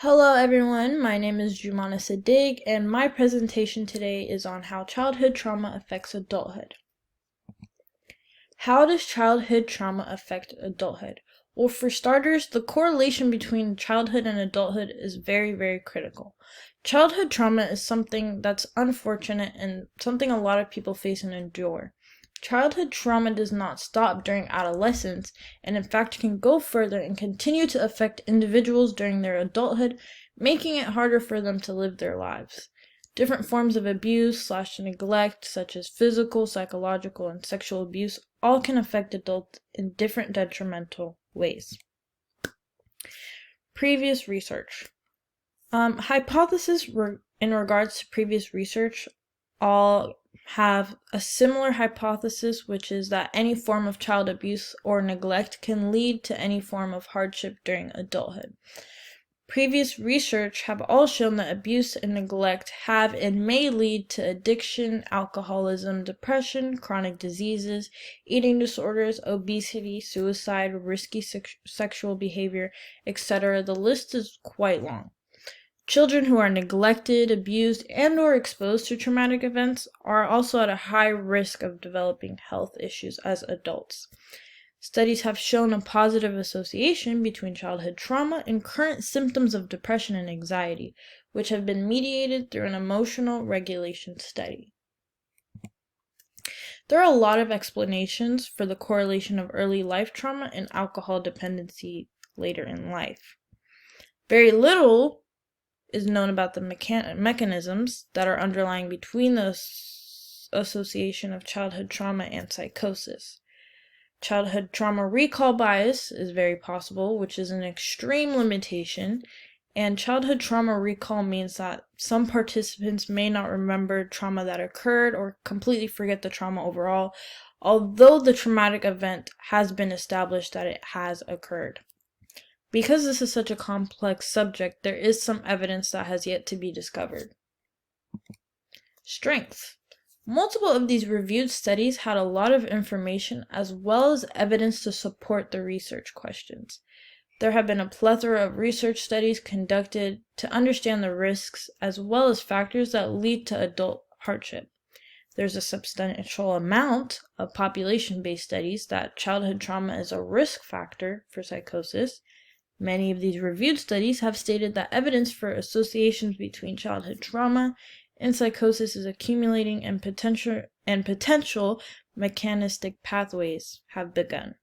Hello everyone, my name is Jumana Sidig and my presentation today is on how childhood trauma affects adulthood. How does childhood trauma affect adulthood? Well, for starters, the correlation between childhood and adulthood is very critical. Childhood trauma is something that's unfortunate and something a lot of people face and endure. Childhood trauma does not stop during adolescence and in fact can go further and continue to affect individuals during their adulthood, making it harder for them to live their lives. Different forms of abuse/neglect, such as physical, psychological, and sexual abuse, all can affect adults in different detrimental ways. Previous research. Hypotheses in regards to previous research all have a similar hypothesis, which is that any form of child abuse or neglect can lead to any form of hardship during adulthood. Previous research have all shown that abuse and neglect have and may lead to addiction, alcoholism, depression, chronic diseases, eating disorders, obesity, suicide, risky sexual behavior, etc. The list is quite long. Children who are neglected, abused, and/or exposed to traumatic events are also at a high risk of developing health issues as adults. Studies have shown a positive association between childhood trauma and current symptoms of depression and anxiety, which have been mediated through an emotional regulation study. There are a lot of explanations for the correlation of early life trauma and alcohol dependency later in life. Very little is known about the mechanisms that are underlying between the association of childhood trauma and psychosis. Childhood trauma recall bias is very possible, which is an extreme limitation, and childhood trauma recall means that some participants may not remember trauma that occurred or completely forget the trauma overall, although the traumatic event has been established that it has occurred. Because this is such a complex subject, there is some evidence that has yet to be discovered. Strength. Multiple of these reviewed studies had a lot of information as well as evidence to support the research questions. There have been a plethora of research studies conducted to understand the risks as well as factors that lead to adult hardship. There's a substantial amount of population-based studies that childhood trauma is a risk factor for psychosis. Many of these reviewed studies have stated that evidence for associations between childhood trauma and psychosis is accumulating and potential mechanistic pathways have begun.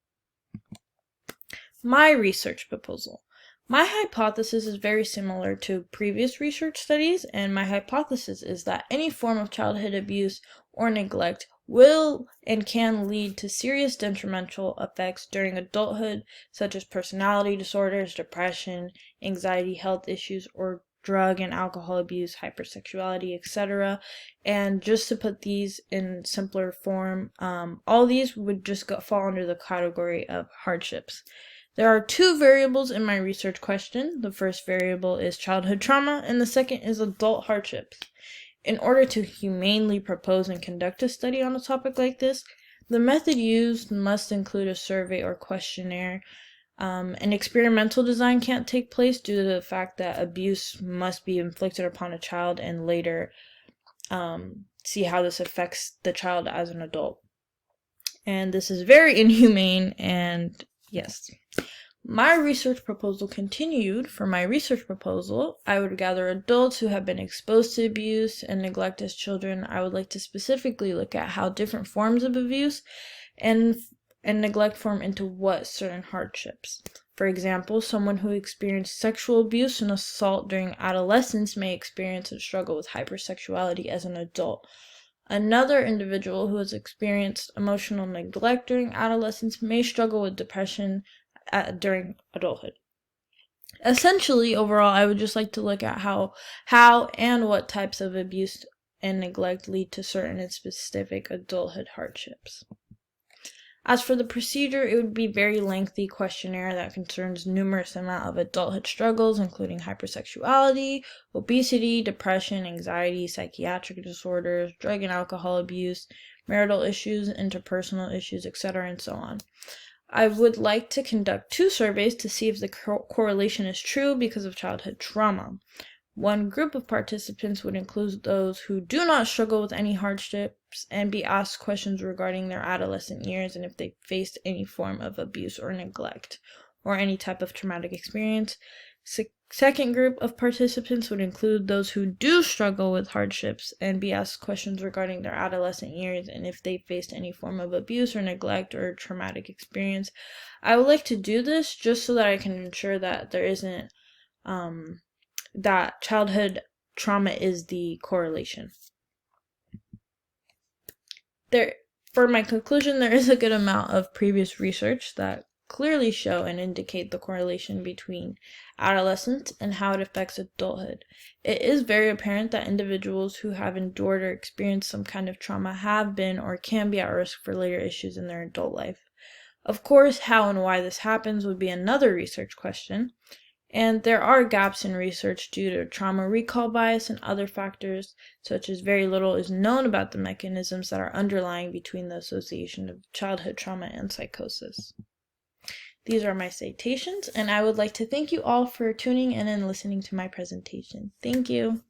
My research proposal. My hypothesis is very similar to previous research studies, and my hypothesis is that any form of childhood abuse or neglect will and can lead to serious detrimental effects during adulthood, such as personality disorders, depression, anxiety, health issues, or drug and alcohol abuse, hypersexuality, etc. And just to put these in simpler form, all these would just fall under the category of hardships. There are two variables in my research question. The first variable is childhood trauma, and the second is adult hardships. In order to humanely propose and conduct a study on a topic like this, the method used must include a survey or questionnaire. An experimental design can't take place due to the fact that abuse must be inflicted upon a child and later see how this affects the child as an adult. And this is very inhumane, and yes. My research proposal continued. For my research proposal, I would gather adults who have been exposed to abuse and neglect as children. I would like to specifically look at how different forms of abuse and neglect form into what certain hardships. For example, someone who experienced sexual abuse and assault during adolescence may experience and struggle with hypersexuality as an adult. Another individual who has experienced emotional neglect during adolescence may struggle with depression during adulthood. Essentially, overall, I would just like to look at how and what types of abuse and neglect lead to certain and specific adulthood hardships. As for the procedure, it would be a very lengthy questionnaire that concerns numerous amount of adulthood struggles, including hypersexuality, obesity, depression, anxiety, psychiatric disorders, drug and alcohol abuse, marital issues, interpersonal issues, etc., and so on. I would like to conduct 2 surveys to see if the correlation is true because of childhood trauma. One group of participants would include those who do not struggle with any hardships and be asked questions regarding their adolescent years and if they faced any form of abuse or neglect or any type of traumatic experience. Second group of participants would include those who do struggle with hardships and be asked questions regarding their adolescent years and if they faced any form of abuse or neglect or traumatic experience. I would like to do this just so that I can ensure that there isn't that childhood trauma is the correlation. For my conclusion, there is a good amount of previous research that clearly show and indicate the correlation between adolescence and how it affects adulthood. It is very apparent that individuals who have endured or experienced some kind of trauma have been or can be at risk for later issues in their adult life. Of course, how and why this happens would be another research question. And there are gaps in research due to trauma recall bias and other factors, such as very little is known about the mechanisms that are underlying between the association of childhood trauma and psychosis. These are my citations, and I would like to thank you all for tuning in and listening to my presentation. Thank you.